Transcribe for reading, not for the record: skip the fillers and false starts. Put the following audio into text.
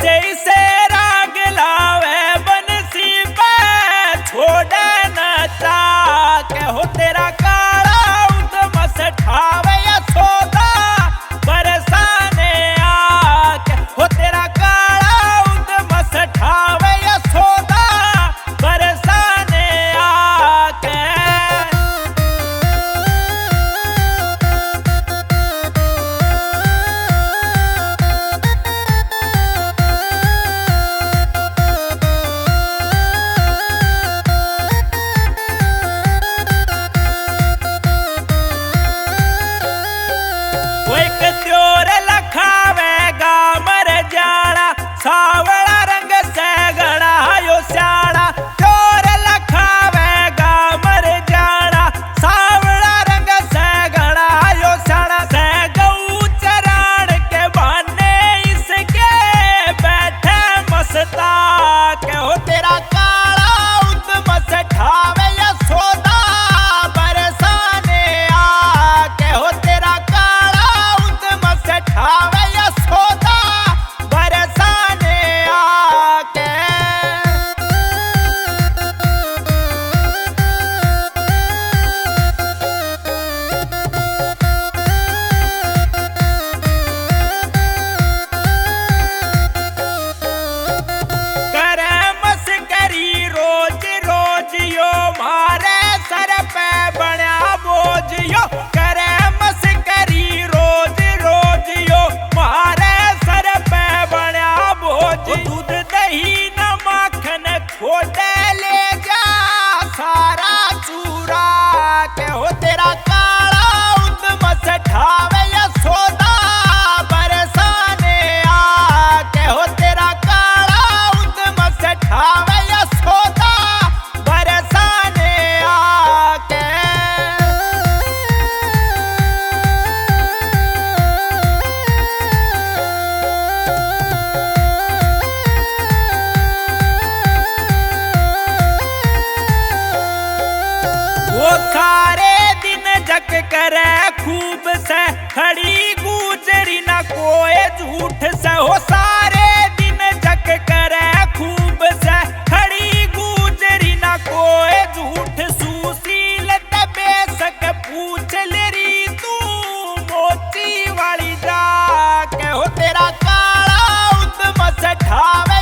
ऐसे से राग लावे बंसी पे छोड़े न ताके हो तेरा काला उदम से ठावे यशोदा बरसाने आके हो तेरा काला उदम से ठावे यशोदा बरसाने आके। त्योर लखावेगा मर जाड़ा सावड़ा रंग से गड़ा यो स्याड़ा त्योर लखावेगा मर जाड़ा सावड़ा रंग से गड़ा यो स्याड़ा से गऊ चराण के बहाने इसके बैठे मस्ता के हो तेरा काला उदम से ठावे यशोदा बरसाने आके हो तेरा ठावे यशोदा बरसाने आके। करे मस्करी रोज रोज यो मारे सर पे बना बोझ यो करे मस्करी रोज रोज यो मारे सर पे बना बोझ दूध दही न माखन खोटे ले जा सारा चूरा के हो तेरा काला उदम से ठावे यशोदा बरसाने आके हो तेरा काला उदम से ठावे यशोदा बरसाने आके। वो सारे दिन जग करे खूब से खड़ी गुजरी न कोई झूठ से हो सारे दिन जग करे खूब से खड़ी गुजरी न कोई झूठ सुशील बेसक पूछ लेरी तू मोती वाली जाके हो तेरा काला उदम से ठावे